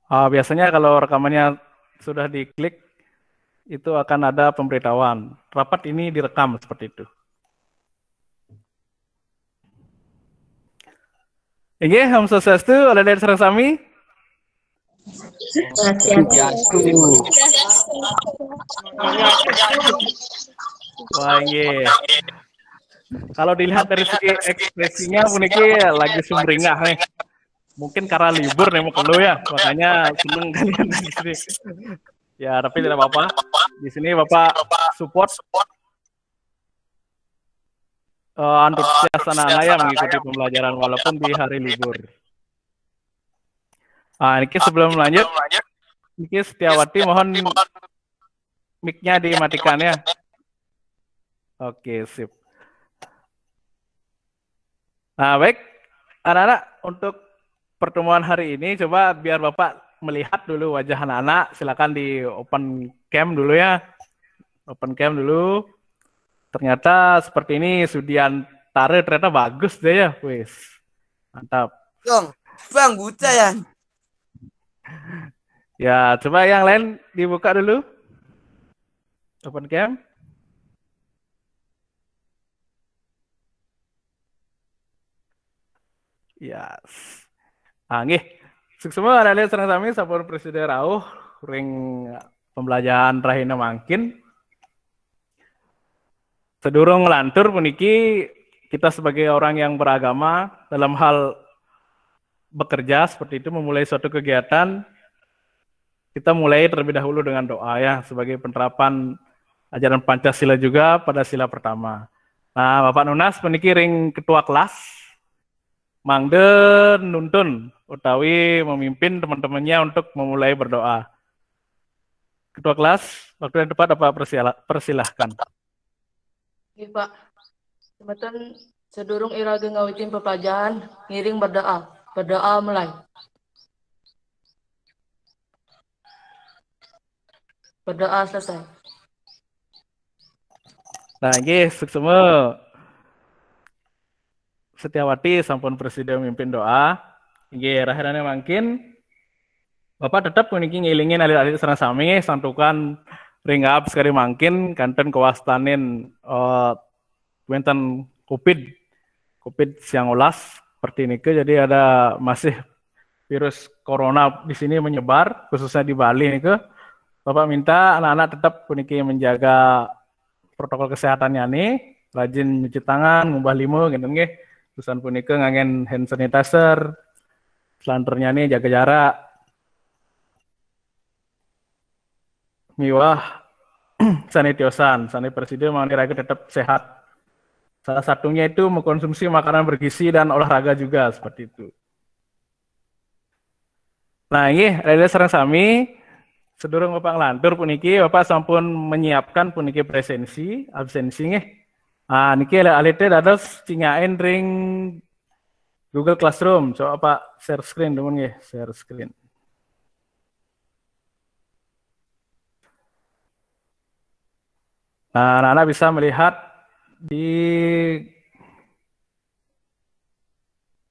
Biasanya kalau rekamannya sudah diklik, itu akan ada pemberitahuan. Rapat ini direkam seperti itu. Oke, Om Swastiastu, ada dari sareng sami. Swastiastu. Wah, iya. Kalau dilihat dari segi ekspresinya, puniki lagi sumringah nih. Mungkin karena libur nih mau keluar ya, makanya seneng kalian di sini. Ya, tapi tidak apa-apa. Di sini Bapak support antusias anak-anak yang mengikuti pembelajaran walaupun di hari libur. Niki sebelum lanjut, Niki Setiawati mohon mic-nya dimatikan ya. Oke, sip. Nah, baik. Anak-anak, untuk pertemuan hari ini coba biar Bapak melihat dulu wajah anak-anak. Silakan di open cam dulu ya. Open cam dulu. Ternyata seperti ini Sudiantara ternyata bagus deh ya. Wis. Mantap. Bang, buta ya. Ya, coba yang lain dibuka dulu. Open cam. Yes. Nggih. Semua ada lihat serang sami sampun Presiden rawuh ring pembelajaran rahina mangkin. Sedurung ngelantur puniki kita sebagai orang yang beragama dalam hal bekerja seperti itu memulai suatu kegiatan, kita mulai terlebih dahulu dengan doa ya sebagai penerapan ajaran Pancasila juga pada sila pertama. Nah, Bapak Nunas puniki ring ketua kelas mangde nuntun utawi memimpin teman-temannya untuk memulai berdoa. Ketua kelas, waktu yang tepat Bapak persilahkan. Iya, Pak. Sebetulnya sedurung iraga ngawitin pepelajaran, ngiring berdoa. Berdoa mulai. Berdoa selesai. Nah, ini semua Setiawati sampun Presiden memimpin doa. Ini rahirannya mungkin Bapak tetap puniki ngilingin alit-alit serang sami santukan ringap sekali mungkin kanten kewastanin wenten COVID siang ulas seperti ini ke jadi ada masih virus corona di sini menyebar khususnya di Bali nih ke Bapak minta anak-anak tetap puniki menjaga protokol kesehatannya nih rajin cuci tangan ngubah limo gitu nggih terusan puniki ngangen hand sanitizer selanternya nih jaga jarak miwah sanitiosan sanit presiden mengenai raga tetap sehat. Salah satunya itu mengkonsumsi makanan bergizi dan olahraga juga seperti itu. Nah ini ada sareng sami sedurung Bapak ngelantur puniki Bapak sampun menyiapkan puniki presensi absensi nggih. Nah niki alite dados cingain ring Google Classroom. Coba Pak share screen dulu nggih, share screen. Nah, anak-anak bisa melihat di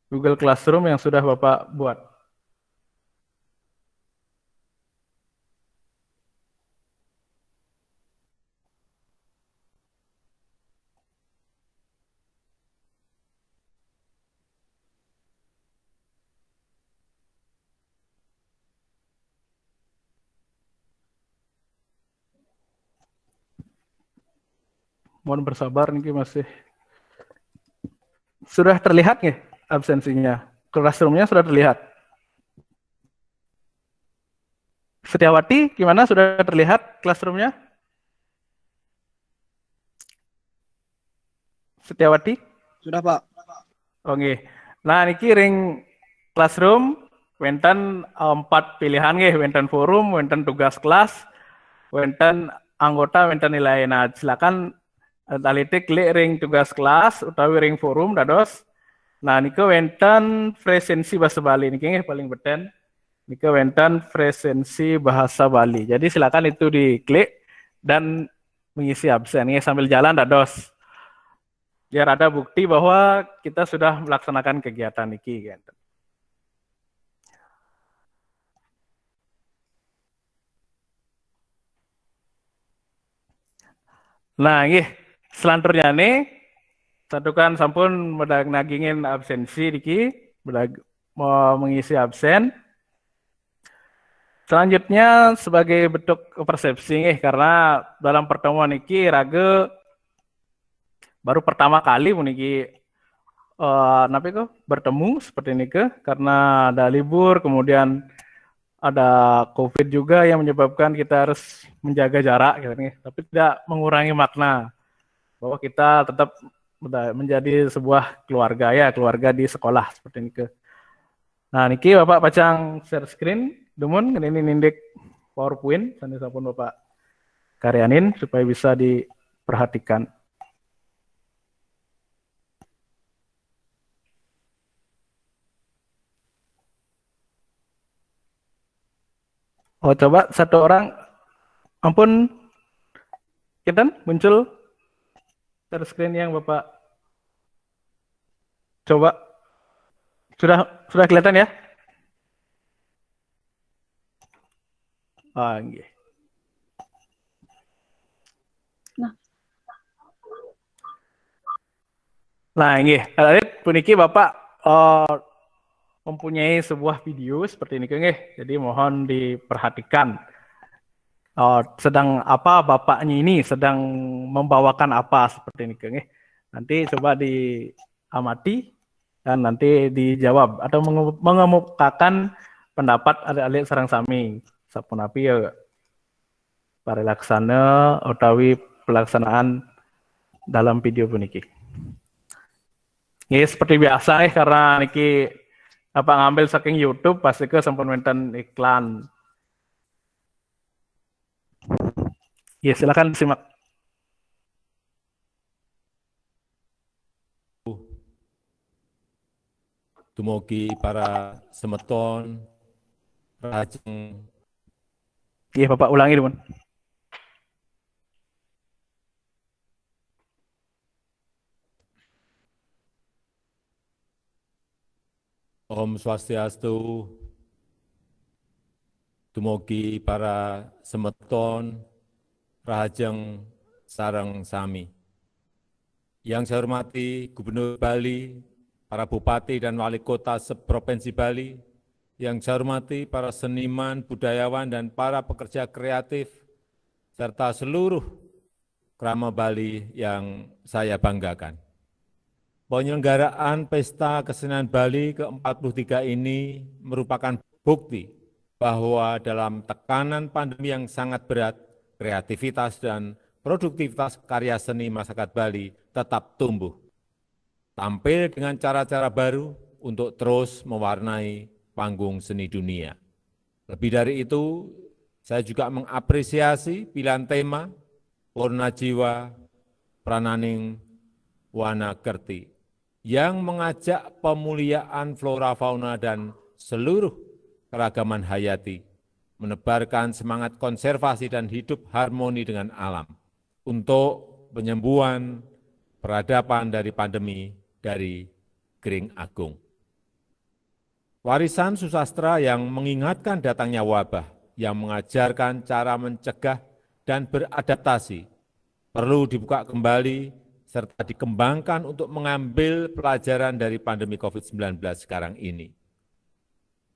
Google Classroom yang sudah Bapak buat. Mohon bersabar nih masih. Sudah terlihat nggih absensinya? Classroom-nya sudah terlihat. Setiawati, gimana sudah terlihat classroom-nya? Setiawati? Sudah, Pak. Oke. Nah, niki ring classroom wenten 4 pilihan nggih, wenten forum, wenten tugas kelas, wenten anggota, wenten nilai. Nah, silakan talite klik ring tugas kelas utawi ring forum dados. Nah, niku wenten presensi bahasa Bali niki nggih paling beten. Niku wenten presensi bahasa Bali. Jadi silakan itu diklik dan mengisi absen nggih sambil jalan dados. Biar ada bukti bahwa kita sudah melaksanakan kegiatan niki gitu. Nah, nggih, selanjutnya nih, satukan sampun medag nagingin absensi diki, medag mau mengisi absen. Selanjutnya sebagai bentuk persepsi nih, karena dalam pertemuan ini Rage baru pertama kali meniki napa itu bertemu seperti ini karena ada libur, kemudian ada COVID juga yang menyebabkan kita harus menjaga jarak gitu nih, tapi tidak mengurangi makna bahwa kita tetap menjadi sebuah keluarga ya, keluarga di sekolah seperti ini Nah, niki Bapak pacang share screen, demun ini nindik PowerPoint, sambil sampun Bapak karyanin supaya bisa diperhatikan. Oh, coba satu orang, ampun, kita muncul share screen yang Bapak coba sudah kelihatan ya? Ah, nggih. Nah, nggih. Puniki Bapak mempunyai sebuah video seperti ini nggih. Jadi mohon diperhatikan. Sedang apa bapaknya ini sedang membawakan apa seperti ini nggih. Nanti coba diamati dan nanti dijawab atau mengemukakan pendapat adik-adik sareng sami. Sapunapi ya parelaksana utawi pelaksanaan dalam video puniki. Ya seperti biasa karena niki apa ngambil saking YouTube pasti ke sampun wonten iklan. Ya silakan simak. Dumugi para semeton, rajeng. Iya Bapak ulangi teman. Om Swastiastu, dumugi para semeton, rahajeng sareng sami. Yang saya hormati Gubernur Bali, para bupati dan wali kota seprovinsi Bali, yang saya hormati para seniman, budayawan, dan para pekerja kreatif, serta seluruh krama Bali yang saya banggakan. Penyelenggaraan Pesta Kesenian Bali ke-43 ini merupakan bukti bahwa dalam tekanan pandemi yang sangat berat, kreativitas dan produktivitas karya seni masyarakat Bali tetap tumbuh. Tampil dengan cara-cara baru untuk terus mewarnai panggung seni dunia. Lebih dari itu, saya juga mengapresiasi pilihan tema Purna Jiwa Prananing Wana Kerti yang mengajak pemuliaan flora fauna dan seluruh keragaman hayati, menebarkan semangat konservasi dan hidup harmoni dengan alam untuk penyembuhan peradaban dari pandemi dari Gering Agung. Warisan susastra yang mengingatkan datangnya wabah, yang mengajarkan cara mencegah dan beradaptasi, perlu dibuka kembali serta dikembangkan untuk mengambil pelajaran dari pandemi COVID-19 sekarang ini.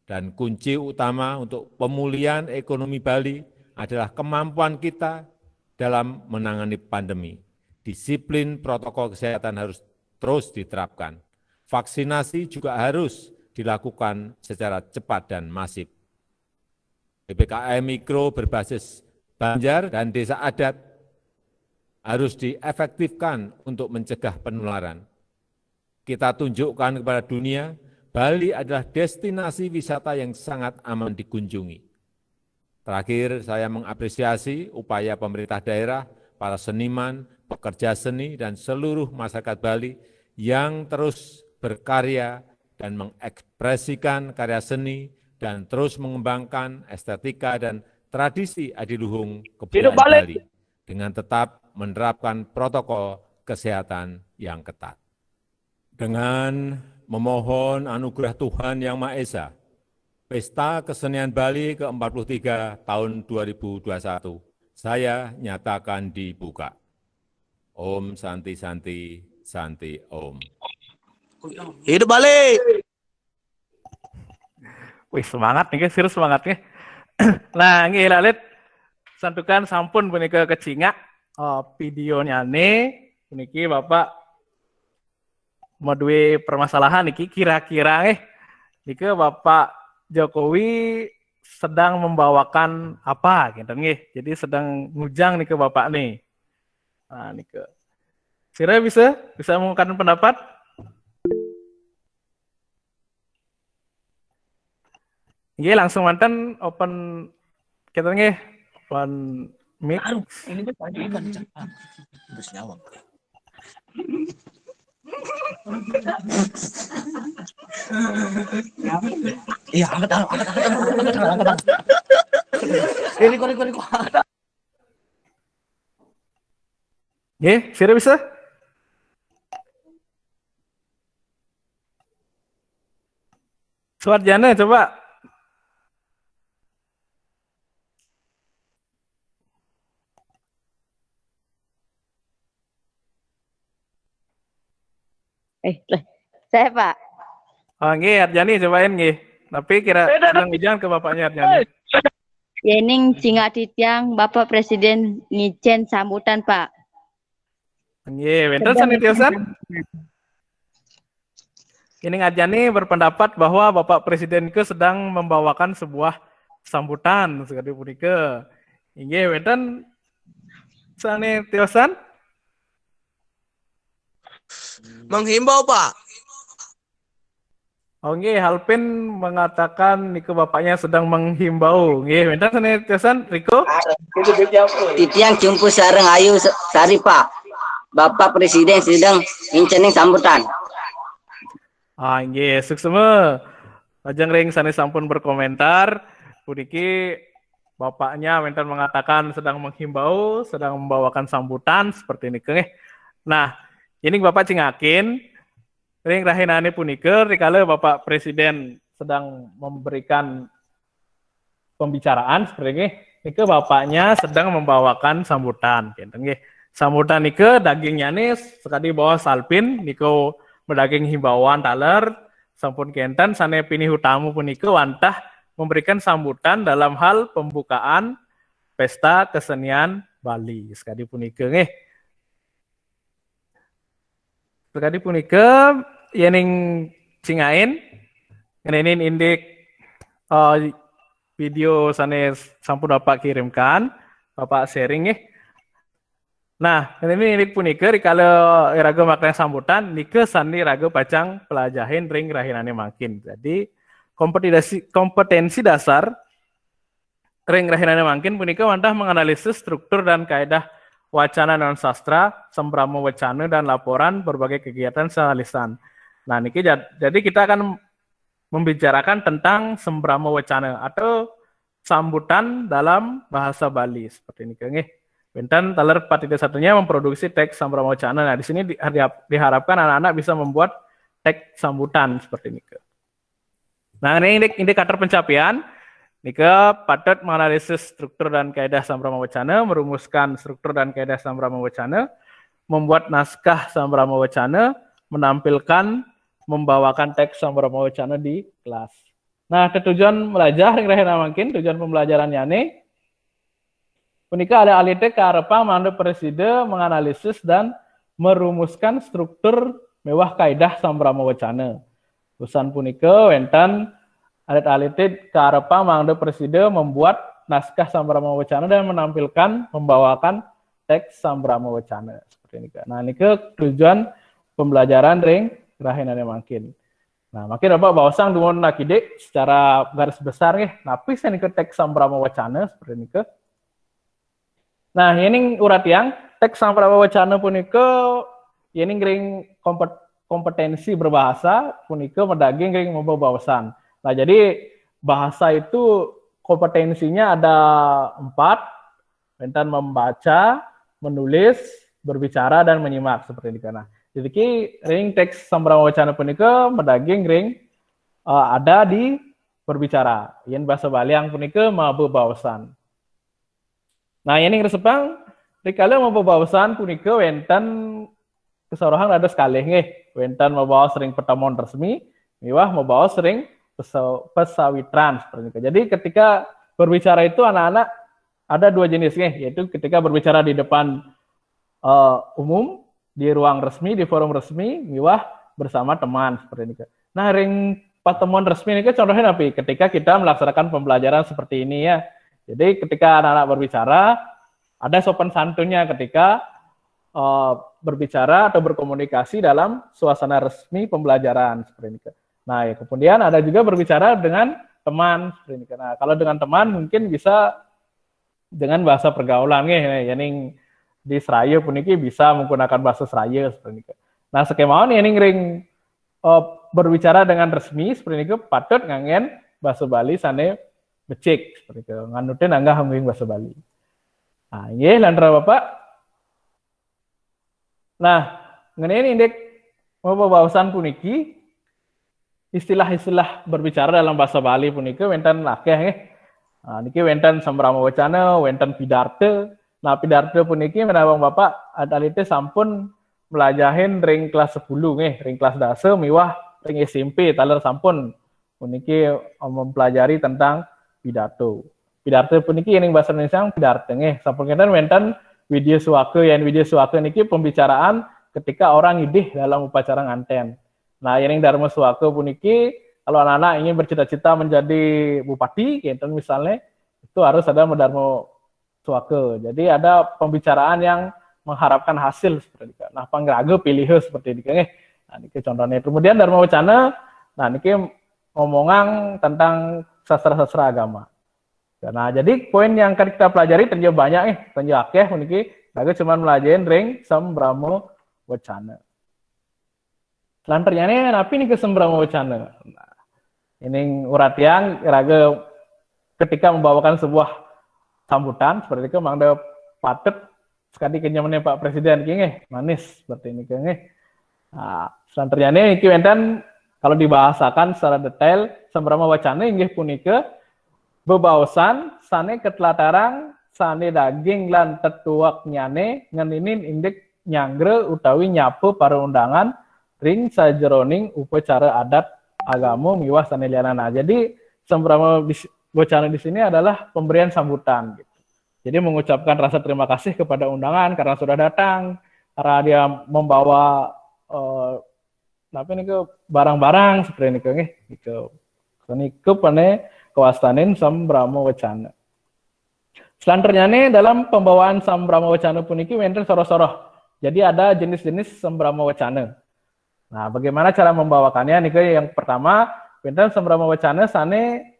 Dan kunci utama untuk pemulihan ekonomi Bali adalah kemampuan kita dalam menangani pandemi. Disiplin protokol kesehatan harus terus diterapkan. Vaksinasi juga harus dilakukan secara cepat dan masif. PPKM Mikro berbasis Banjar dan Desa Adat harus diefektifkan untuk mencegah penularan. Kita tunjukkan kepada dunia, Bali adalah destinasi wisata yang sangat aman dikunjungi. Terakhir, saya mengapresiasi upaya pemerintah daerah, para seniman, pekerja seni, dan seluruh masyarakat Bali yang terus berkarya dan mengekspresikan karya seni dan terus mengembangkan estetika dan tradisi adiluhung kebudayaan Bali dengan tetap menerapkan protokol kesehatan yang ketat. Dengan memohon anugerah Tuhan Yang Maha Esa, Pesta Kesenian Bali ke-43 tahun 2021, saya nyatakan dibuka. Om Santi Santi Santi Om. Hidup balik. Wih, semangat nih, serius semangatnya. Nah, ini lalit santukan sampun punika kecingak videonya nih. Niki Bapak mau duwe permasalahan niki kira-kira niki Bapak Jokowi sedang membawakan apa gitu nih. Jadi sedang ngujang nih ke Bapak nih. Nah, nih ke. Sira bisa mengungkapkan pendapat? Iya, langsung mantan open kita nih open mic. Ini bukan terus nyawang. Iya, angkat. Ini kok. Nggih, sira bisa? Suarjana coba. Saya Pak. Oh, nggih, Arjani cobain nggih. Tapi kira sedang ujang ke bapaknya Arjani. Yening Cingaditiang Bapak Presiden ngijen sambutan Pak. Nggih, benten sanitiosan. Ini Arjani berpendapat bahwa Bapak Presiden ke sedang membawakan sebuah sambutan sekali punika. Nggih, benten sanitiosan. Menghimbau, Pak. Oh nggih, Halpin mengatakan Niko bapaknya sedang menghimbau. Nggih, benten sanitiosan Riko. Titiang jumpu sareng ayu sari Pak. Bapak Presiden sedang ngincening sambutan. Ah nggih, suksema. Lajeng ring sanes sampun berkomentar. Puniki bapaknya benten mengatakan sedang menghimbau, sedang membawakan sambutan seperti ini nggih. Nah, ini Bapak cingakin ring rahinane punika rikala Bapak Presiden sedang memberikan pembicaraan seperti ini, nike bapaknya sedang membawakan sambutan, gitu nggih. Sambutan nike dagingnya nih sekali bawa salpin, niko berdaging himbauan taler, sampun kenten sane pinihu tamu punika wantah memberikan sambutan dalam hal pembukaan pesta kesenian Bali. Sekali punika nggih. Sekali punika yening cingain ngenenin indik video sanes sampun Bapak kirimkan, Bapak sharing nih. Nah, ini indik punika kalau iraga makna sambutan nike sandi raga pacang pelajahin ring rahinane makin. Jadi kompetensi dasar ring rahinane makin punika wantah menganalisis struktur dan kaidah wacana non sastra, sembramo wacana dan laporan berbagai kegiatan lisan. Nah, niki jadi kita akan membicarakan tentang sembramo wacana atau sambutan dalam bahasa Bali seperti ini nggih. Benten taler 4.1-nya memproduksi teks sembramo wacana. Nah, di sini diharapkan anak-anak bisa membuat teks sambutan seperti ini. Nah, ini indikator pencapaian. Nika patut menganalisis struktur dan kaidah sambrama wacana, merumuskan struktur dan kaidah sambrama wacana, membuat naskah sambrama wacana, menampilkan, membawakan teks sambrama wacana di kelas. Nah, tujuan belajar yang rahina mungkin tujuan pembelajarannya nih. Punika ada alite karepa mandu presiden menganalisis dan merumuskan struktur mewah kaidah sambrama wacana. Urusan punika wenten alit-alitit karepa mangde presiden membuat naskah sambrama wacana dan menampilkan membawakan teks sambrama wacana seperti ini. Nah, ini ke tujuan pembelajaran ring rahinane makin. Nah, makin Bapak bawasang dumun nakide secara garis besar nih. Napis ini ke teks sambrama wacana seperti ini ke. Nah, ini urat yang teks sambrama wacana punika ini ring kompetensi berbahasa punika medaging ring membawa bawasan. Nah, jadi bahasa itu kompetensinya ada 4, benten membaca, menulis, berbicara, dan menyimak seperti ini. Nah, jadi ring teks sambrama wacana punika medaging ring ada di berbicara. Yen bahasa Bali yang punika mabu bawasan. Nah, ini resepang Rikala membawasan punika wenten kesorohan ada sekali nggih. Wenten membawa sering pertemuan resmi, miwah membawa sering pesawitran seperti itu. Jadi ketika berbicara itu anak-anak ada dua jenis nggih, yaitu ketika berbicara di depan umum, di ruang resmi, di forum resmi, miwah bersama teman seperti ini. Nah, ring pertemuan resmi ini contohnya apa? Ketika kita melaksanakan pembelajaran seperti ini ya. Jadi ketika anak-anak berbicara, ada sopan santunnya ketika berbicara atau berkomunikasi dalam suasana resmi pembelajaran seperti ini. Nah, ya, kemudian ada juga berbicara dengan teman seperti ini. Nah, kalau dengan teman mungkin bisa dengan bahasa pergaulan ya, yang di Seraya puniki bisa menggunakan bahasa Seraya seperti ini. Nah, sekemawan ini ring berbicara dengan resmi seperti itu patut ngangen bahasa Bali sane becik seperti itu. Nganutin anggah hambing bahasa Bali. Nah, nggih lantra Bapak. Nah, ngeneni indek pembahasan puniki istilah-istilah berbicara dalam bahasa Bali puniki wenten akeh nggih. Nah, niki wenten sambrama wacana, wenten pidarte. Nah, pidarte puniki menawang Bapak adalite sampun melajahin ring kelas 10 nggih, ring kelas dase miwah ring SMP taler sampun puniki mempelajari tentang pidato. Pidato puniki ning bahasa Indonesia pidarte nggih. Sampun kinten wenten video suwake yang video suwake niki pembicaraan ketika orang idih dalam upacara nganten. Nah, yang Dharma Suwake puniki kalau anak-anak ingin bercita-cita menjadi bupati, kinten misalnya itu harus ada Dharma Suwake. Jadi ada pembicaraan yang mengharapkan hasil seperti itu. Nah, panggraga pilih seperti itu nggih. Nah, niki contohnya. Kemudian Dharma Wacana, nah niki ngomongan tentang sastra-sastra agama. Nah, jadi poin yang akan kita pelajari tentu banyak nih, tentu akeh niki kagak cuma melajarin ring Sambrama Wacana. Selanjutnya nih, napi nih ke Sambrama Wacana. Nah, ini urat yang raga ketika membawakan sebuah sambutan seperti itu mangda patut sekali kenyamannya Pak Presiden kenge manis seperti ini kenge. Nah, selanjutnya ini wenten kalau dibahasakan secara detail Sambrama Wacana inggih punika bebaosan sane ketelatarang sane daging lan tetuak nyane ngeninin indek nyangre utawi nyapu para undangan ring sajeroning upacara adat agama miwah sane lianana. Jadi Sambrama Wacana di sini adalah pemberian sambutan gitu. Jadi mengucapkan rasa terima kasih kepada undangan karena sudah datang, karena dia membawa barang-barang seperti ini nggih gitu. Ini pane kawastanin Sambrama Wacana. Selanjutnya nih dalam pembawaan Sambrama Wacana puniki wenten soroh-soroh. Jadi ada jenis-jenis Sambrama Wacana. Nah, bagaimana cara membawakannya nih yang pertama, wenten Sambrama Wacana sane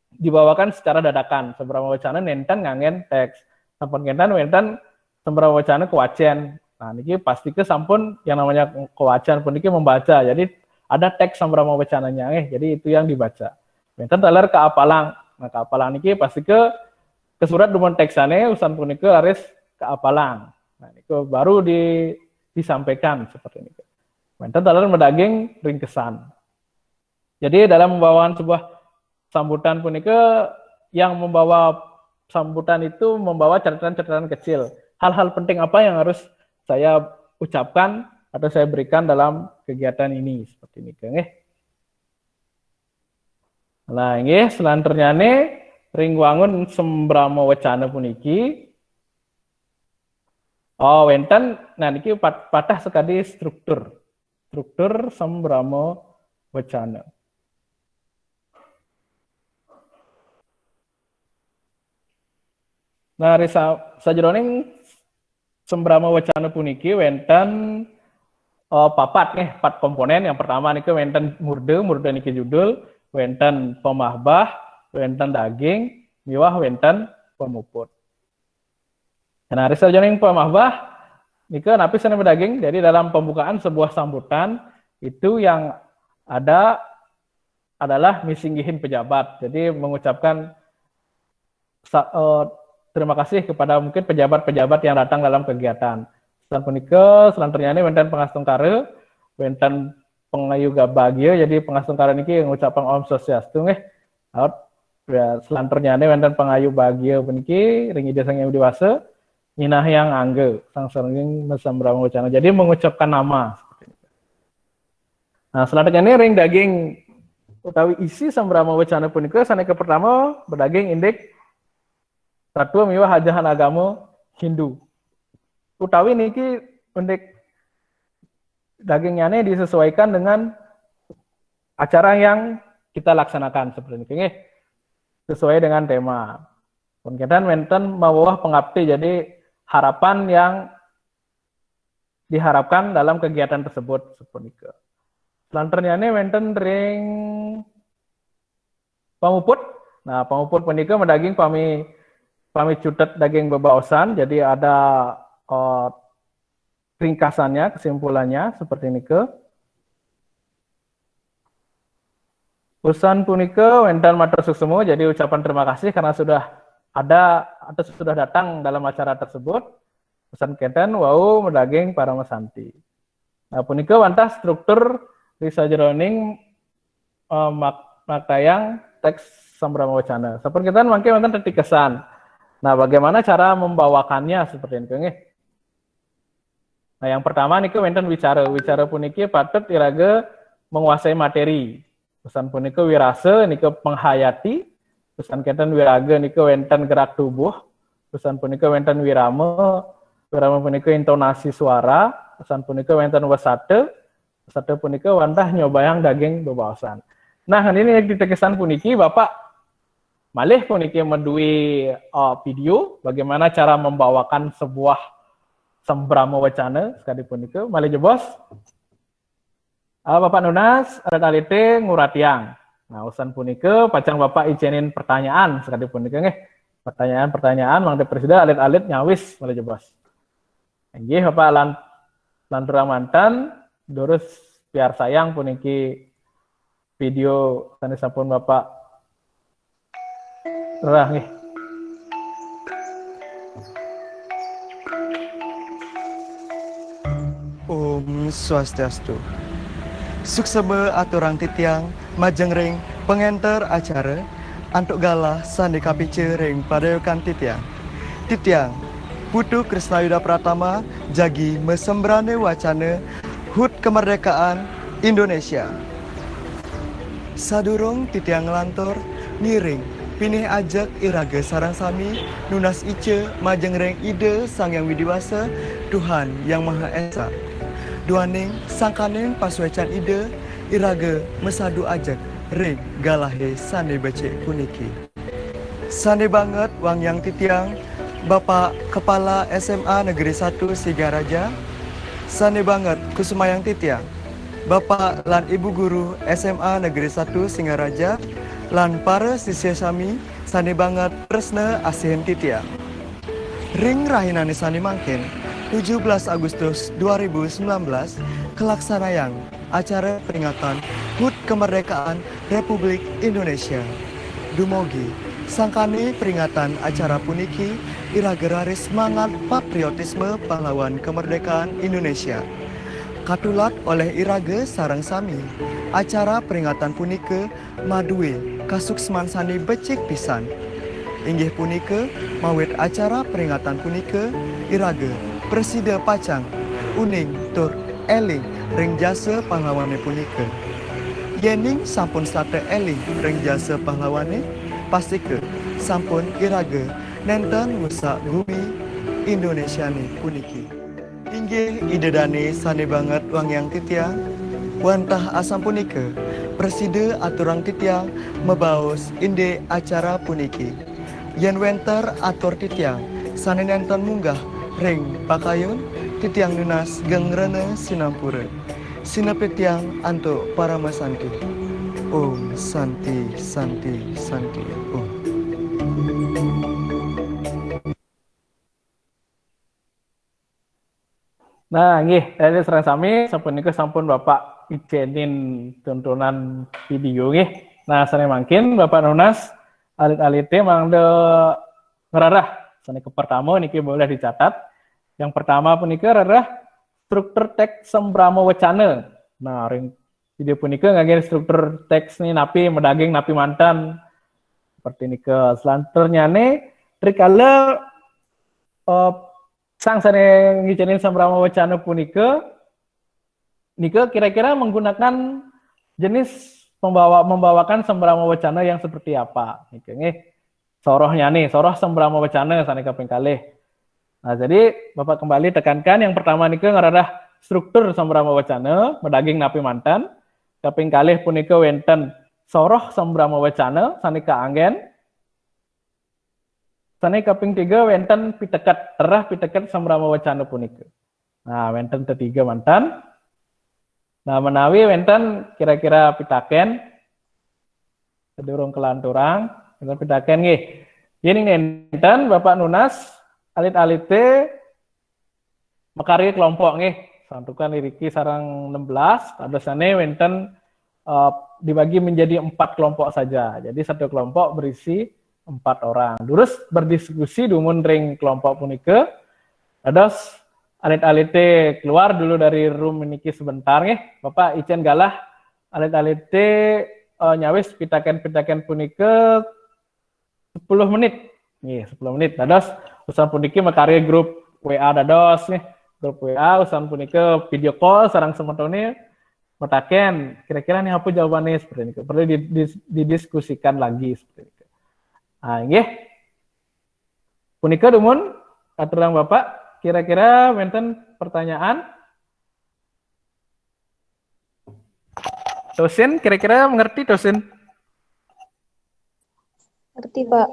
dibawakan secara dadakan. Sambrama Wacana nenten ngangen teks. Sampun kenten wenten Sambrama Wacana kewacen. Nah, niki pasti ke sampun yang namanya kewacen pun niki membaca. Jadi ada teks Sambrama Wacananya jadi itu yang dibaca. Wenten taler keapalang. Nah, keapalang niki pasti ke surat dumon teksane usan pun niki laris keapalang. Nah, niku baru disampaikan seperti ini. Wenten taler medaging ringkesan. Jadi dalam pembawaan sebuah sambutan punika yang membawa sambutan itu membawa catatan-catatan kecil. Hal-hal penting apa yang harus saya ucapkan atau saya berikan dalam kegiatan ini seperti ini, nggih. Nah, nggih selanjutnya nih ring wangun Sambrama Wacana puniki. Oh, wenten nah niki patah sekali struktur Sambrama Wacana. Nah, sajeroning Sambrama Wacana puniki wenten papat komponen. Yang pertama niki wenten murde niki judul, wenten pemahbah, wenten daging, miwah wenten pemuput. Nah, sajeroning pemahbah niki napi sane daging. Jadi dalam pembukaan sebuah sambutan itu yang ada adalah misinggihin pejabat. Jadi mengucapkan terima kasih kepada mungkin pejabat-pejabat yang datang dalam kegiatan. Selanjutnya ini wenten pengastungkare, wenten pengayuga bahagia. Jadi pengastungkare niki ngucapan Om Swastiastu nggih. Selanjutnya ini wenten pengayu bahagia puniki ring ide sang yang dewasa. Inah yang angge sang serenging mesambrama wacana. Jadi mengucapkan nama. Nah, selanjutnya ini ring daging utawi isi sambrama wacana punika sanika pertama berdaging indek satu miwa hajahan agama Hindu. Utawi niki indek dagingnya ini disesuaikan dengan acara yang kita laksanakan seperti ini. Sesuai dengan tema. Kemudian menten mawah pengabdi, jadi harapan yang diharapkan dalam kegiatan tersebut seperti itu. Selanjutnya ini menten ring pamuput. Nah, pamuput punika mendaging pami cutet daging bebaosan, jadi ada ringkasannya, kesimpulannya seperti ini ke. Urusan punika wenten matur suksemu, jadi ucapan terima kasih karena sudah ada atau sudah datang dalam acara tersebut. Pesan keten wau mendaging para mesanti. Nah, punika wantah struktur di sajroning maktayang teks sambrama wacana. Seperti kita mangke wonten titik kesan. Nah, bagaimana cara membawakannya seperti ini? Nah, yang pertama niku wonten wicara puniki patut iraga menguasai materi. Pesan punika wirase niku penghayati. Pesan kenten wiraga niku wonten gerak tubuh. Pesan punika wonten wirama punika intonasi suara. Pesan punika wonten wasate. Wasate punika wantah nyobayang daging bebaosan. Nah, ini ditekesan puniki Bapak malih puniki mendui video bagaimana cara membawakan sebuah sambrama wacana sekali punika malih jebos. Bapak Nunas adat alite nguratiang. Nah, usan punika pacang Bapak ijenin pertanyaan sekali punika nggih. Pertanyaan mangde presiden alit-alit nyawis malih jebos. Nggih Bapak lantura mantan durus biar sayang puniki video sanesapun Bapak rah nggih. Om Swastiastu. Suksebe aturang titiang majeng ring pengenter acara antuk galah sandi kapice ring padayokan titiang. Titiang Putu Krisnayuda Pratama jagi mesembrane wacana HUT Kemerdekaan Indonesia. Sadurung titiang ngelantur ngiring pinih ajak iraga sarang sami nunas ice majeng ring ide sang yang widiwasa Tuhan yang Maha Esa. Duaning sangkaning paswecan ide iraga mesadu ajak ring galahe sane becek puniki. Sane banget wang yang titiang Bapak Kepala SMA Negeri 1 Sigaraja. Sane banget kusumayang titiang Bapak lan Ibu Guru SMA Negeri 1 Singaraja lan para siswa sami sane banget tresna asihen titiang. Ring rahinane sane mangkin 17 Agustus 2019 kelaksanayang acara peringatan HUT Kemerdekaan Republik Indonesia. Dumogi sangkane peringatan acara puniki irageraris semangat patriotisme pahlawan kemerdekaan Indonesia. Katulat oleh irage sarang sami acara peringatan punike madue kasuksman sani becik pisan. Inggih punike mawit acara peringatan punike irage Presiden Pacang uning tur eling ring jasa pahlawane punike. Yening sampun sate eling ring jasa pahlawane pastike sampun irage nenten musa bumi Indonesia ni puniki. Inggih idedane sane banget wang yang titiang wantah asam punike Presiden aturang titiang mebaos inde acara puniki. Yen wenter atur titiang sane nenten munggah ring pakayun titiang nunas gengrene sinampura sinapetiang antuk para masanti. Om Santi Santi Santi Om. Nah, nggih, dari serang sami sampun niku sampun Bapak ijenin tontonan video nggih. Nah, sane mangkin Bapak Nunas alit-alite mangde ngerarah sane ke pertama niki boleh dicatat. Yang pertama punika adalah struktur teks sambrama wacana. Nah, ring video punika ngangge struktur teks nih napi medaging napi mantan. Seperti nike selanturnya nih trikala sang sane ngizinin sambrama wacana punike nike kira-kira menggunakan jenis membawakan sambrama wacana yang seperti apa nike nggih sorohnya nih soroh sambrama wacana sane kaping kalih. Nah jadi Bapak kembali tekankan yang pertama nike ngaradah struktur sambrama wacana medaging napi mantan kaping kalih punike wenten soroh sambrama wacana sane kaanggen sane kaping 3 wenten pitekat erah pitekat sambrama wacana punika. Nah, wenten ketiga mantan. Nah, menawi wenten kira-kira pitaken sedurung kelanturang, wenten pitaken nggih. Yen nenten Bapak Nunas alit-alite mekari kelompok nggih. Santukan iriki sareng 16, adosane wenten dibagi menjadi 4 kelompok saja. Jadi satu kelompok berisi 4 orang. Terus berdiskusi dumun ring kelompok punike. Ados alit-alite keluar dulu dari room niki sebentar nggih. Bapak Icen galah alit-alite nyawis pitaken-pitaken punike 10 menit. Nggih, 10 menit. Dados usaha puniki makari grup WA dados nih. Grup WA usaha punike video call sareng semetone metaken kira-kira nih apa jawabannya seperti ini. Perlu didiskusikan lagi seperti ini. Ah, nggih. Punika dumun aturang Bapak, kira-kira wenten pertanyaan? Dosen kira-kira mengerti dosen? Ngerti, Pak.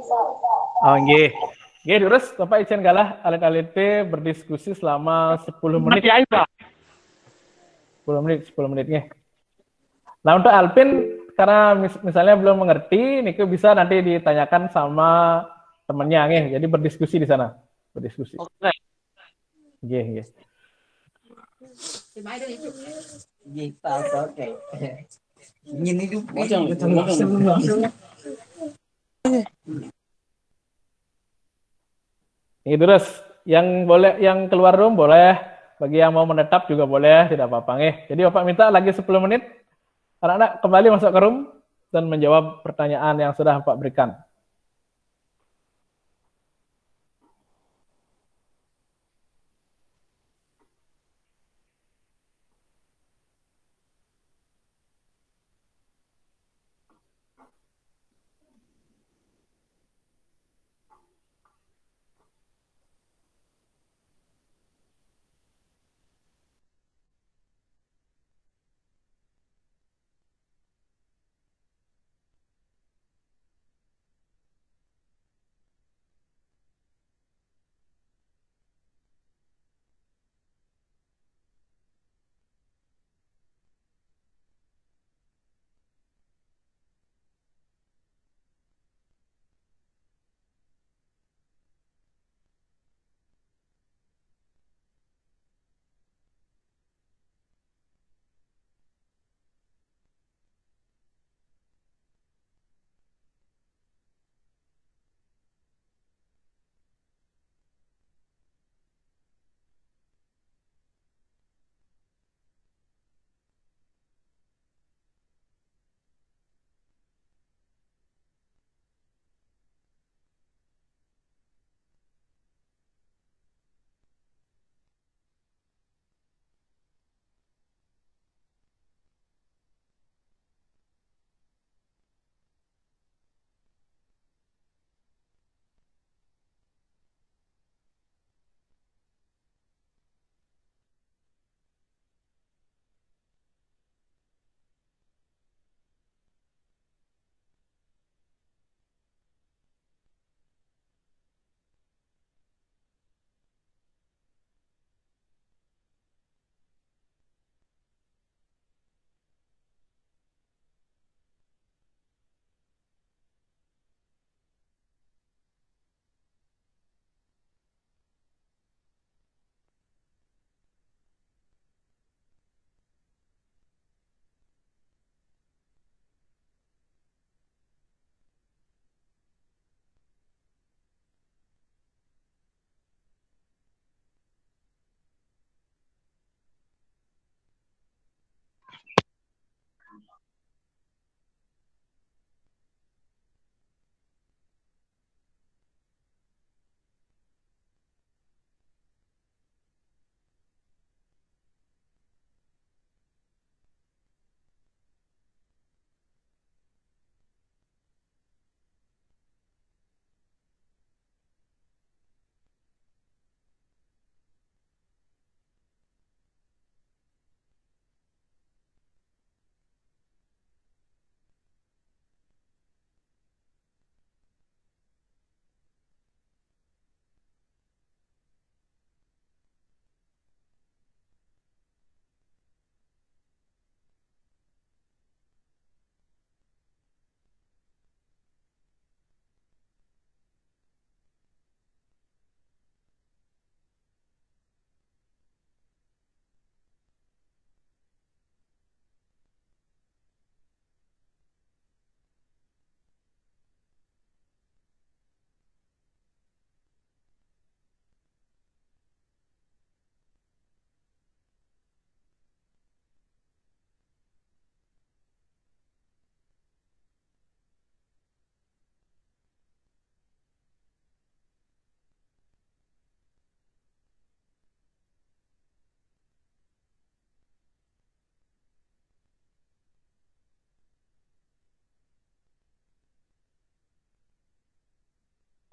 Oh, nggih. Nggih, terus Bapak izin galah alit-alite berdiskusi selama 10 menit. Ya, Pak. 10 menit nggih. Nah, untuk Alpin karena misalnya belum mengerti, Nike bisa nanti ditanyakan sama temennya, nggih. Jadi berdiskusi di sana, berdiskusi. Oke. Nggih, nggih. Nggih, Pak, oke. Ini dulu. Ini terus yang boleh yang keluar room boleh, bagi yang mau menetap juga boleh, tidak apa-apa nggih. Jadi Bapak minta lagi 10 menit. Anak-anak kembali masuk ke room dan menjawab pertanyaan yang sudah Bapak berikan.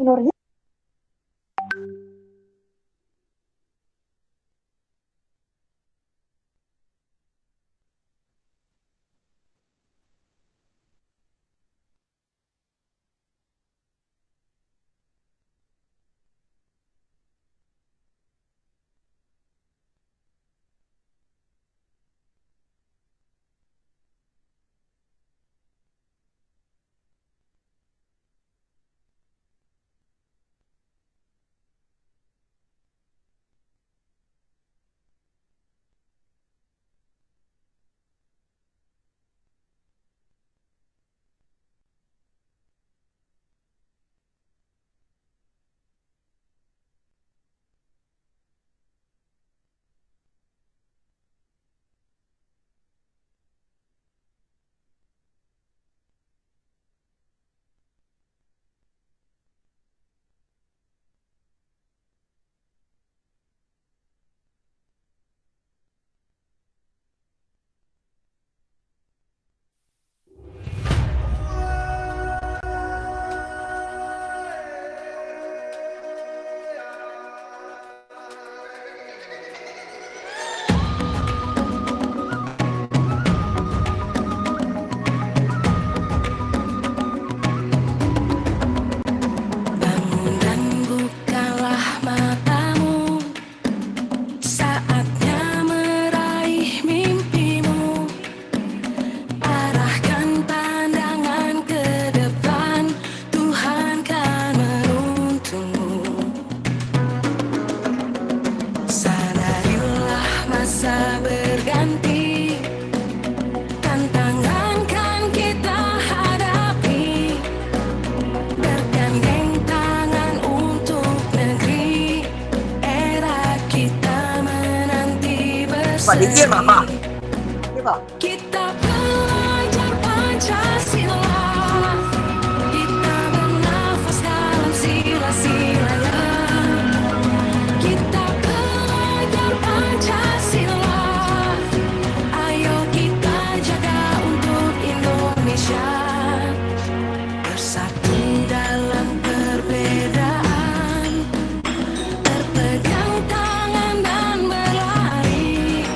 telurnya. Pak Dikir, Pak. Ini, Pak. Kita belajar Pancasila, kita bernafas dalam sila-silanya. Kita belajar Pancasila, ayo kita jaga untuk Indonesia. Bersatu dalam perbedaan, berpegang tangan dan berlari.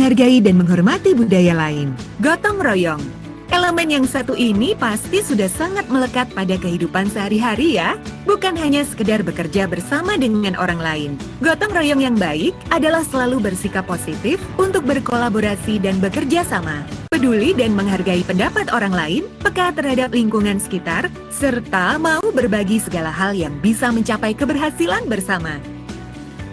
menghargai dan menghormati budaya lain. Gotong royong. Elemen yang satu ini pasti sudah sangat melekat pada kehidupan sehari-hari ya. Bukan hanya sekedar bekerja bersama dengan orang lain. Gotong royong yang baik adalah selalu bersikap positif untuk berkolaborasi dan bekerja sama. Peduli dan menghargai pendapat orang lain, peka terhadap lingkungan sekitar, serta mau berbagi segala hal yang bisa mencapai keberhasilan bersama.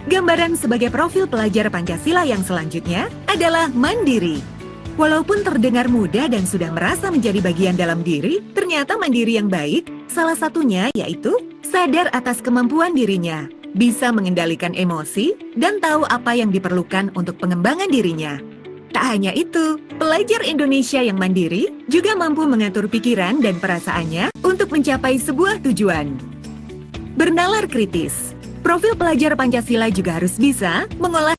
Gambaran sebagai profil pelajar Pancasila yang selanjutnya adalah mandiri. Walaupun terdengar mudah dan sudah merasa menjadi bagian dalam diri, ternyata mandiri yang baik, salah satunya yaitu sadar atas kemampuan dirinya, bisa mengendalikan emosi, dan tahu apa yang diperlukan untuk pengembangan dirinya. Tak hanya itu, pelajar Indonesia yang mandiri juga mampu mengatur pikiran dan perasaannya untuk mencapai sebuah tujuan. Bernalar kritis. Profil pelajar Pancasila juga harus bisa mengolah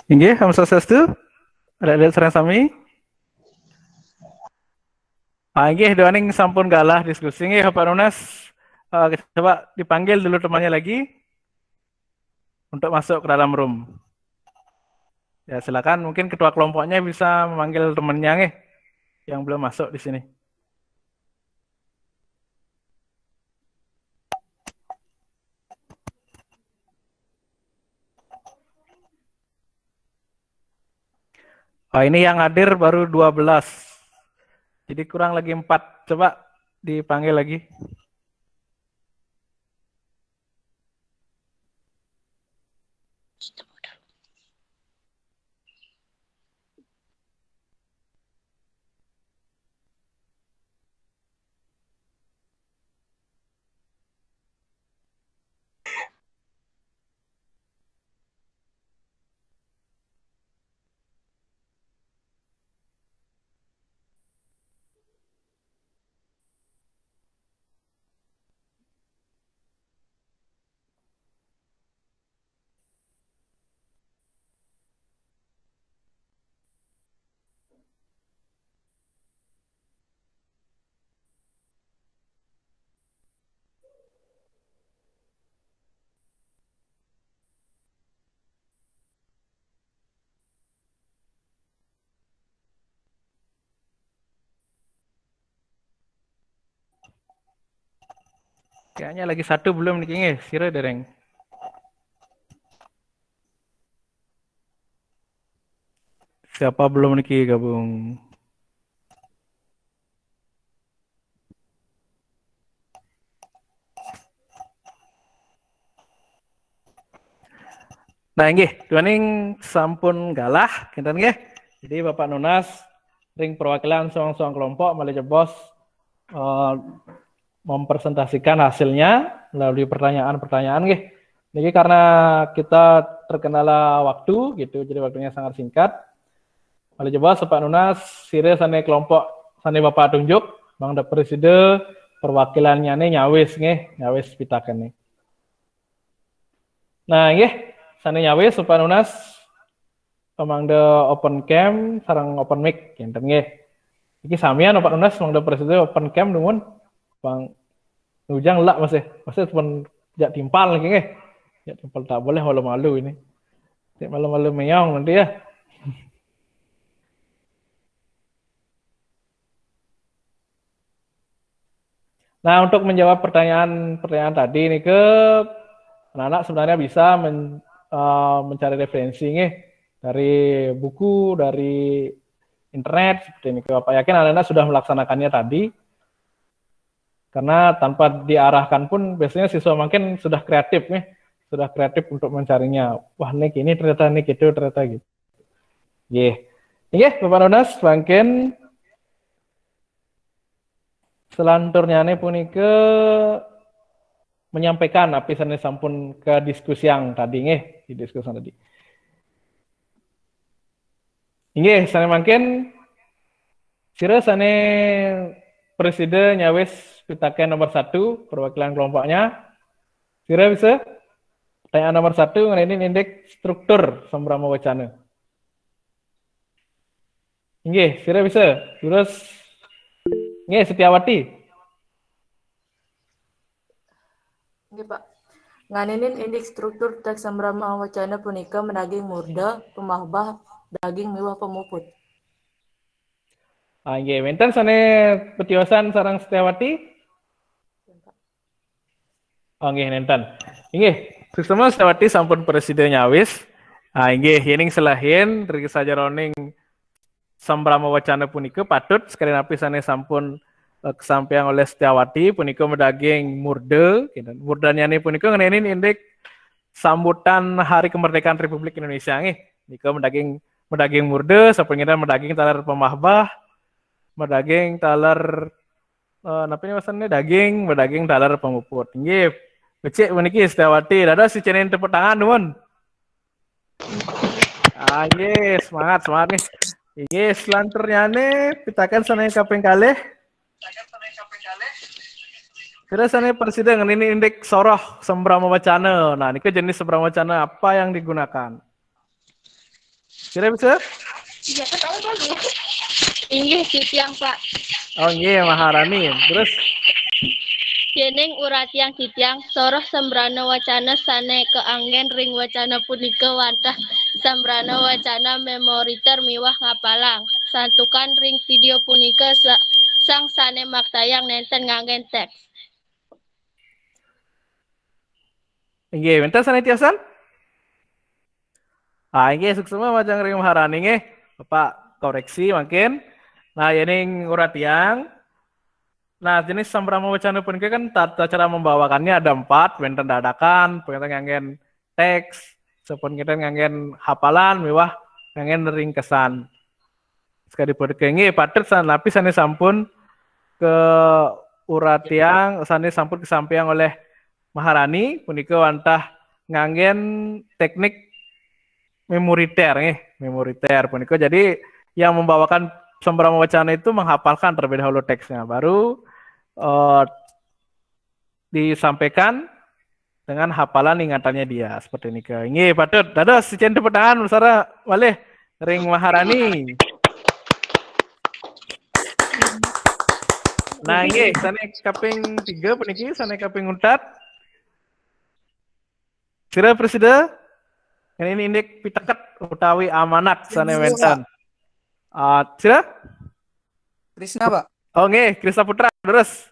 Inggih, Om Swastiastu. Ada sareng sami. Inggih, doaning sampun galah diskusi nggih Bapak Nunas. Coba dipanggil dulu temannya lagi untuk masuk ke dalam room. Ya, silakan mungkin ketua kelompoknya bisa memanggil temannya nggih yang belum masuk di sini. Ini yang hadir baru 12. Jadi kurang lagi 4. Coba dipanggil lagi. Kayaknya lagi satu belum nih, sira dereng. Siapa belum nih gabung? Nah, nggih, duaning sampun galah, kinten nggih. Jadi Bapak Nunas ring perwakilan soang-soang kelompok Malih Jebos mempresentasikan hasilnya melalui pertanyaan-pertanyaan nggih. Niki karena kita terkendala waktu gitu, jadi waktunya sangat singkat. Malih Jebos Bapak Nunas sire sane kelompok sane Bapak tunjuk Bang Da Preside perwakilannya nih nyawis pitaken nih. Nah, nggih, sane nyawis Bapak Nunas pemangda open cam sareng open mic kinten nggih. Iki samian Bapak Nunas Bang Da Preside open cam nuwun. Bang Ujang lak masih pun jak timpal lagi nggih. Jak timpal tak boleh malu-malu ini. Tidak malu-malu meong nanti ya. Nah, untuk menjawab pertanyaan tadi ini ke anak-anak sebenarnya bisa mencari referensi nih dari buku, dari internet seperti ini. Bapak yakin anak-anak sudah melaksanakannya tadi. Karena tanpa diarahkan pun biasanya siswa makin sudah kreatif nih, sudah kreatif untuk mencarinya. Wah, nih ini ternyata nih gitu ternyata gitu. Nggih, Bapak Nunas makin selanturnya nih punika menyampaikan apa yang sampun ke diskusi yang tadi nggih, di diskusi tadi. Nggih, sana makin sira sane Presiden nyawis pitaken nomor 1 perwakilan kelompoknya. Sira bisa pertanyaan nomor 1 mengenai indeks struktur Sambrama Wacana. Nggih, sira bisa. Terus nggih Setiawati. Oke, Pak. Nganinin indik struktur teks sambrama wacana punika menaging murda, pemahbah, daging miwah pemuput. Nggih, wenten sane petiosan sareng Setiawati? Nggih, nenten. Inggih, sistema Setiawati sampun presiden nyawis. Inggih, yening selahin dari sajaroning sambrama wacana punika patut sekali napi sane sampun kesampaian oleh Setiawati punika medaging murde, murdanya ini punika ngenenin indik sambutan Hari Kemerdekaan Republik Indonesia nggih. Nika medaging murde, sapengiran medaging talar pemahbah, medaging talar napa ini maksudnya medaging talar pemuput. Nggih, becik puniki Setiawati, dados si cenin tepuk tangan nuwun. Nggih, semangat nih. Nggih, selanturnyane pitakan sanaya kaping kalih. Kira sana presiden ini indeks soroh sembrama wacana. Nah, ini jenis sembrama wacana apa yang digunakan? Kira bisa? Iya, ketahu lagi. Inggih titiang, Pak. Oh iya, Maharani. Terus Dening uratiang titiang soroh sembrana wacana sane keanggen ring wacana punika wantah sembrana wacana memoriter miwah ngapalang. Santukan ring video punika sang sane maktayang nenten nganggen teks. Nggih, bentar sana tiasan. Nggih suksema macam ring Maharani nggih. Bapak koreksi makin. Nah, yening uratiang. Nah, jenis sambrama wacana punika kan tata cara membawakannya ada 4, benten dadakan, pengen nganggen teks, sepun kita nganggen hafalan, mewah nganggen ringkesan. Sekali berkengi patut tapi sane sampun ke uratiang, sane sampun kesampaian oleh Maharani, punika wantah nganggen teknik memoriter nggih, memoriter punika. Jadi yang membawakan sambrama wacana itu menghafalkan terlebih dahulu teksnya, baru disampaikan dengan hafalan ingatannya dia seperti ini. Ini patut dados sijen tepuk tangan Sara walih ring Maharani. Nah, ini sana kaping 3 puniki sana kaping 4. Sira presiden ini indik piteket utawi amanat sana wenten. Sira? Krisna, Pak. Oh nggih, Krisna Putra terus.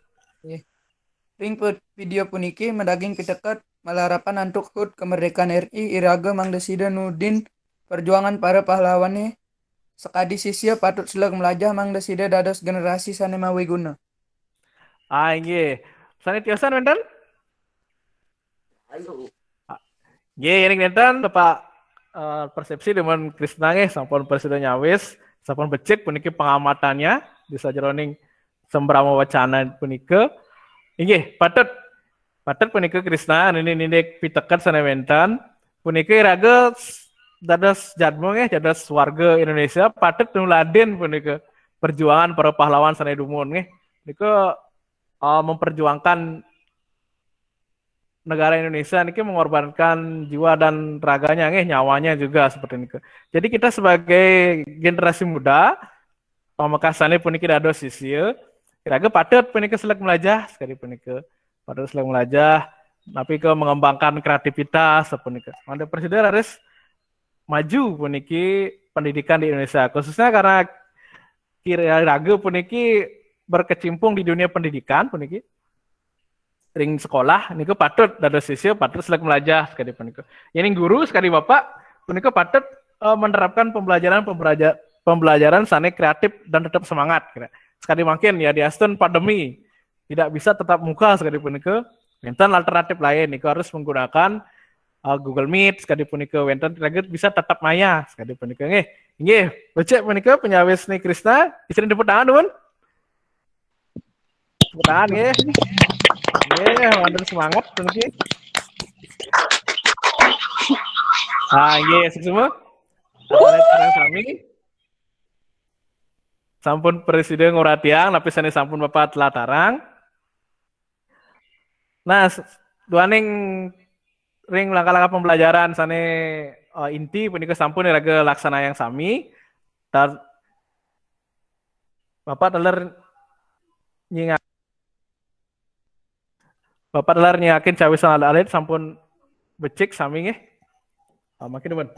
Ring video puniki medaging piteket malarapan antuk HUT kemerdekaan RI iraga mangdesida nudin perjuangan para pahlawan sekadi sisya patut selag melajah mangdesida dados generasi sane mawiguna. Nggih. Sane tiosan wenten? Nggih, ini wenten Bapak persepsi dengan Krisna nggih sampun presiden nyawis, sampun becik puniki pengamatannya di sajeroning sembrama wacana punika. Inggih, patut punika Krisna ini piteket sana wenten punika iraga dados jadmo nggih dados warga Indonesia patut nuladen punika perjuangan para pahlawan sana dumun nggih. Nika memperjuangkan negara Indonesia niki mengorbankan jiwa dan raganya nggih, nyawanya juga seperti ini. Jadi kita sebagai generasi muda pamekasannya puniki dados sisir kira-kira patut puniki selek melajah sekali puniki patut selek melajah tapi ke mengembangkan kreativitas puniki. Manda presiden harus maju puniki pendidikan di Indonesia khususnya karena kira-kira puniki berkecimpung di dunia pendidikan puniki ring sekolah niku patut dados sisir patut selek melajah sekali puniki. Ini guru sekali Bapak puniki patut menerapkan pembelajaran sane kreatif dan tetap semangat kira. Sekali makin ya di Aston pandemi tidak bisa tetap muka sekali punika wenten alternatif lain niku harus menggunakan Google Meet sekali punika wenten bisa tetap maya sekali punika nggih becik punika penyawis nih Krisna istri tepuk tangan nuwun tepuk tangan nggih wonten semangat puniki nggih semua cara kami sampun presiden nguratiang tapi sane sampun Bapak telah tarang. Nah, duaning ring langkah-langkah pembelajaran sane inti punika sampun iraga laksana yang sami. Bapak teler nyingat Bapak dalar yakin cawisan alit sampun becik sami nggih. Makin demen.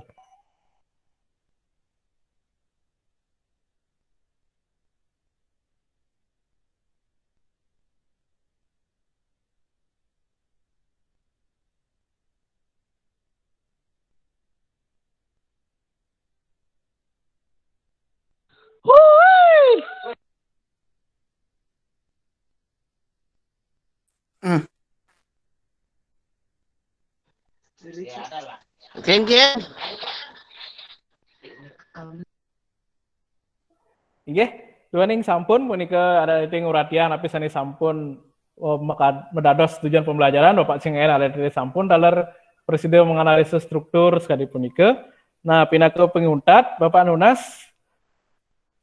Ken. Inggih, duaning sampun punika ada ting uratian tapi sani sampun medados tujuan pembelajaran Bapak Cingel ada di sampun dalar presiden menganalisis struktur sekali punika. Nah, pinaka penguntat Bapak Nunas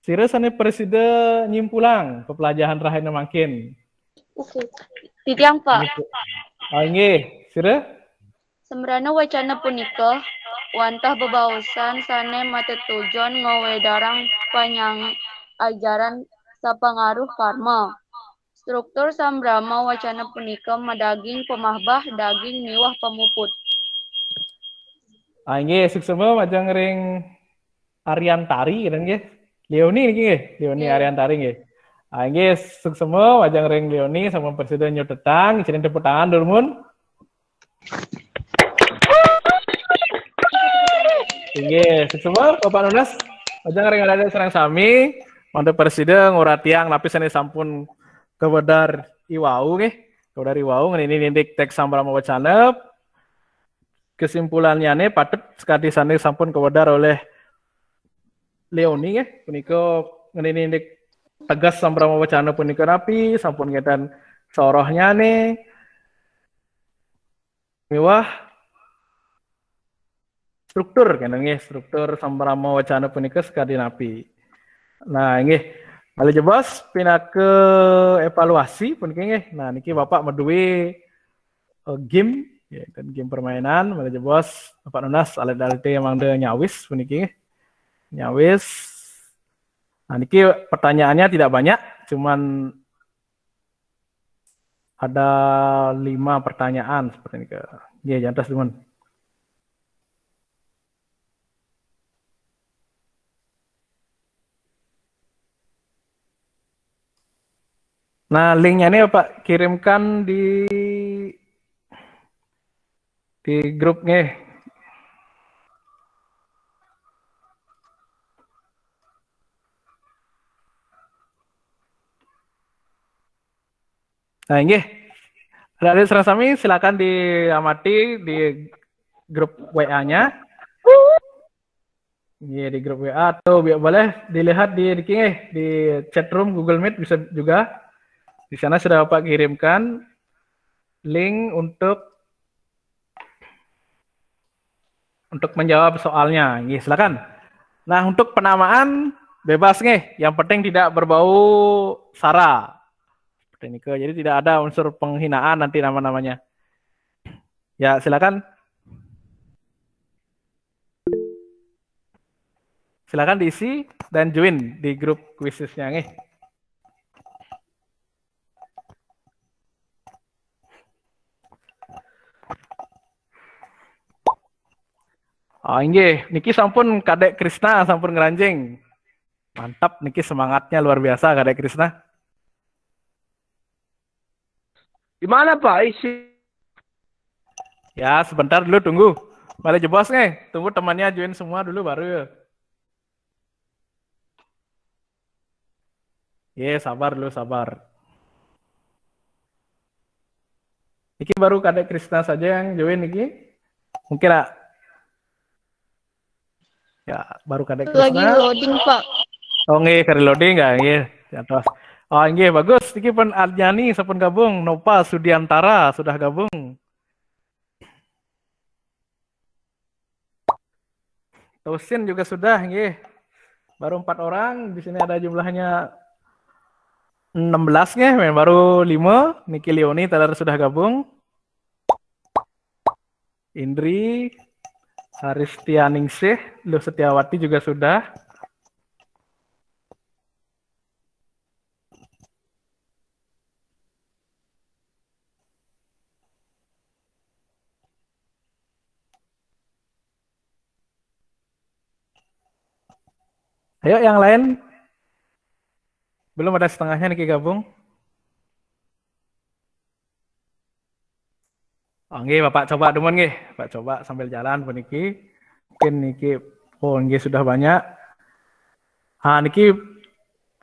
sira sani presiden nyimpulang pepelajaran rahina makin. Oke. Titiang Pak. Inggih, sira Sembrana wacana punika wantah bebaosan sane matetujon ngowedarang panyang ajaran sapangaruh karma. Struktur sambrama wacana punika madaging pemahbah daging miwah pemuput. Inggih, suksema majang ring Ariantari kan nggih. Leoni niki nggih, Leoni Ariantari nggih. Inggih, suksema majang ring Leoni sama presiden nyotetang, izin tepuk tangan dulmun. Inggih, semua Bapak Nunas, ajang ring ada serang sami, mantu presiden nguratiang lapis ini sampun kebedar iwau nggih, kebedar iwau ini nindik teks sambrama wacana. Kesimpulannya nih patut sekali sani sampun kebedar oleh Leoni nggih, punika ini nindik tegas sambrama wacana punika napi, sampun ngetan sorohnya nih. Miwah struktur kan nggih, struktur sambrama wacana punika sekali napi. Nah, nggih, malih jebos pinake evaluasi punika nggih. Nah, niki Bapak meduwi game ya, dan game permainan malih jebos Bapak Nunas alit-alit mangde nyawis puniki nggih. Nyawis. Nah, niki pertanyaannya tidak banyak, cuman ada 5 pertanyaan seperti ini. Nggih, jantas teman. Nah, linknya ini Pak kirimkan di grupnya. Nah, ini ada serang sami silakan diamati di grup WA-nya. Iya, di grup WA atau boleh dilihat di chat room Google Meet bisa juga. Di sana sudah Bapak kirimkan link untuk menjawab soalnya. Nggih, silakan. Nah, untuk penamaan bebas nggih, yang penting tidak berbau sara. Seperti ini, jadi tidak ada unsur penghinaan nanti nama-namanya. Ya, silakan. Silakan diisi dan join di grup kuisisnya nggih. Inggih, niki sampun Kadek Krisna sampun ngeranjing. Mantap niki semangatnya luar biasa Kadek Krisna. Di mana Pak isi? Ya, sebentar dulu tunggu. Balik jebos nih. Tunggu temannya join semua dulu baru ya. Sabar dulu, sabar. Niki baru Kadek Krisna saja yang join niki. Mungkin ya, baru Kadek Krisna. Lagi loading, Pak. Oh, nggih, kari loading enggak? Nggih, atas. Oh, nggih, bagus. Iki pun Arjani sampun gabung, Nova Sudiantara sudah gabung. Tausin juga sudah, nggih. Baru 4 orang, di sini ada jumlahnya 16 nggih, baru 5. Niki Leoni tadi sudah gabung. Indri, Haristianingsih, Lu Setiawati juga sudah. Ayo yang lain. Belum ada setengahnya niki gabung. Oh, nggih, Bapak coba demen nggih. Bapak coba sambil jalan puniki. Mungkin niki oh nggih sudah banyak. Ah niki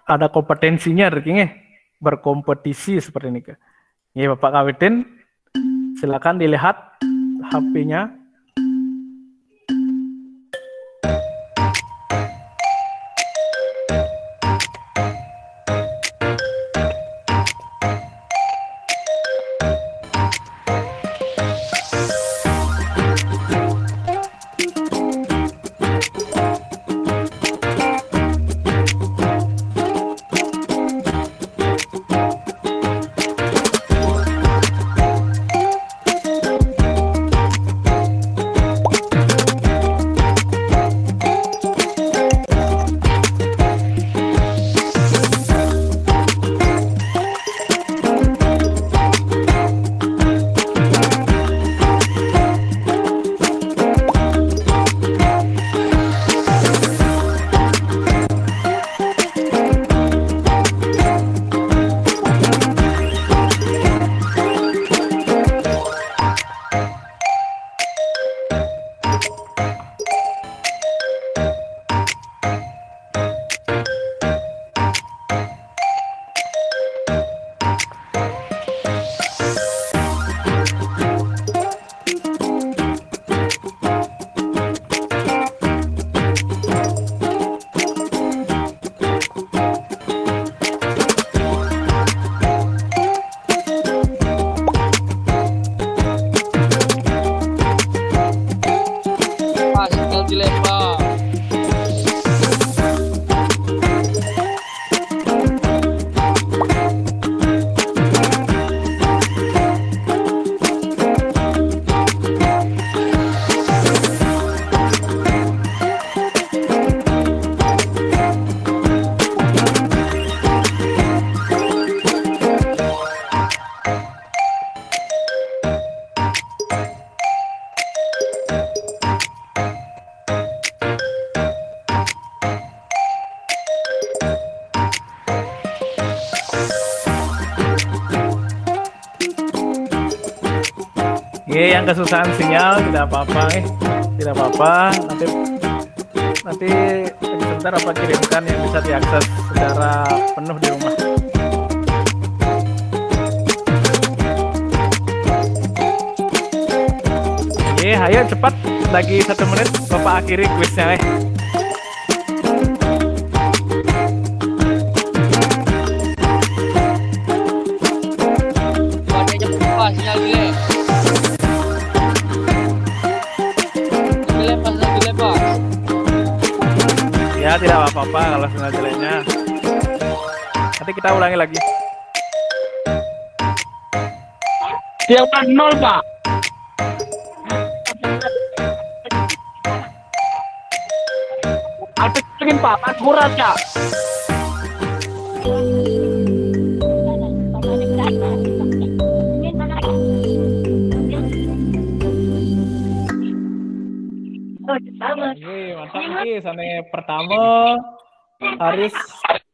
ada kompetensinya niki nggih. Berkompetisi seperti ini. Nggih, Bapak kawitin. Silakan dilihat HP-nya. Yang kesusahan sinyal tidak apa-apa, tidak apa-apa. Nanti sebentar apa kirimkan yang bisa diakses secara penuh di rumah. Ayo cepat, lagi 1 menit Bapak akhiri kuisnya. Ya tidak apa-apa kalau sinyal jeleknya. Nanti kita ulangi lagi. Yang 0 Pak. Alpin Pak, murah ya. Mantap nih, sana pertama Haris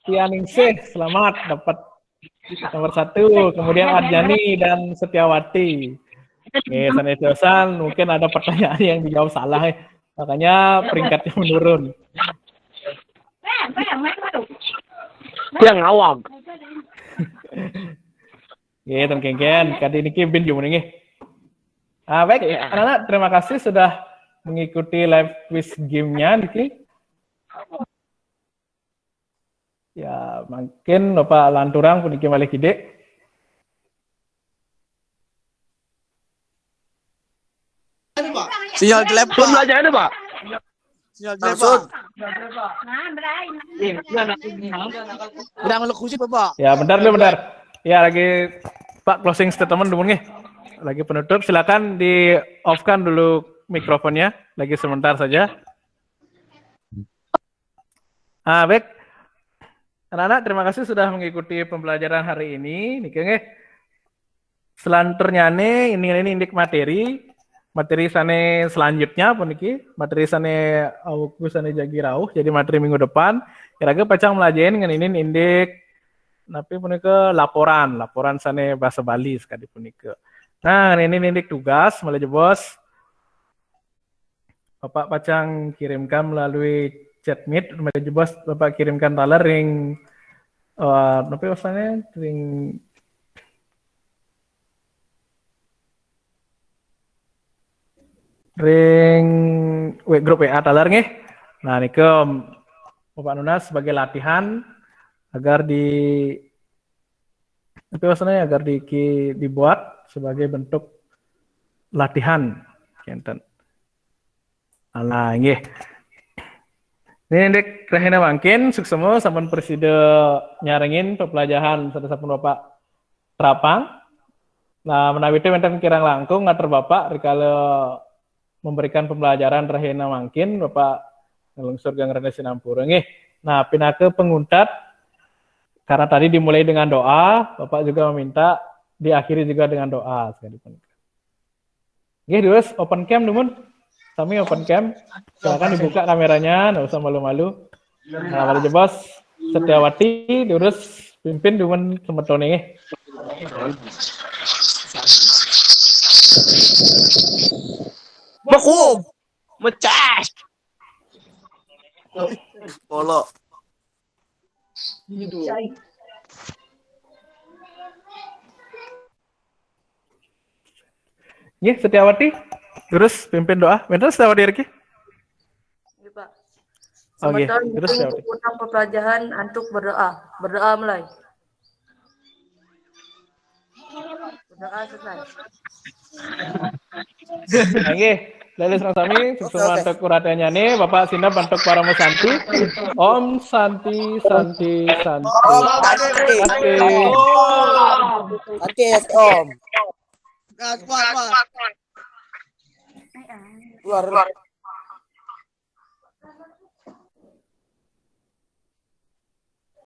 Tianingsih, selamat dapat nomor 1. Kemudian Arjani dan Setiawati. Sana Josan, mungkin ada pertanyaan yang dijawab salah, makanya peringkatnya menurun. Yang awam. Ten Kengken, kali ini bin jumlah nih. Baik, anak-anak, terima kasih sudah mengikuti live quiz game-nya Niki. Ya, mungkin Bapak Lanturang puniki balik ide. Sinyal jelek, Pak. Belajar ada, Pak. Sinyal jelek, Pak. Udah ngeluk kursi, Pak. Ya, bentar. Ya, lagi Pak closing statement dulu nih. Lagi penutup, silakan di off-kan dulu mikrofonnya, lagi sebentar saja. Baik. Anak-anak, terima kasih sudah mengikuti pembelajaran hari ini. Niki nggih. Selanturnya ini indik materi. materi sane selanjutnya puniki materi sane awku sane jagi rauh jadi materi minggu depan iraga pacang melajain ngeninin indik tapi punika laporan sane bahasa Bali sekali punika. Nah ini indik tugas malah bos Bapak pacang kirimkan melalui chat meet malah bos Bapak kirimkan taler ring tapi maksudnya ring grup WA taler nggih. Nah nike Bapak Nunas sebagai latihan agar dibuat sebagai bentuk latihan kenten. Alah nggih. Ini dek rahina mangkin suksemo sampun preside nyarengin pepelajaran sampun Bapak terapang. Nah menawi itu menten kirang langkung ngatur Bapak rikala memberikan pembelajaran rahina mangkin Bapak ngelungsur gang Rene Sinampura nggih. Nah pinake penguntat karena tadi dimulai dengan doa, Bapak juga meminta diakhiri juga dengan doa sekalipun. Nggih, terus open cam numun. Kami open cam. Silakan dibuka kameranya, enggak usah malu-malu. Nah, mari bos Setiawati terus pimpin numun semetone nggih. Baku, mecas. Polo. Nggih, Setiawati. Terus pimpin doa. Bener Setiawati Riki? Iya, Pak. Oke, Sementara terus Setiawati. untuk pepelajaran antuk berdoa. Berdoa mulai. Berdoa selesai. Oke, lalu serang sami semua antuk kuratanya nih, Bapak Sinda bantuk para Santi. Om Santi Santi Santi. Oke, Om. Keluar. Keluar.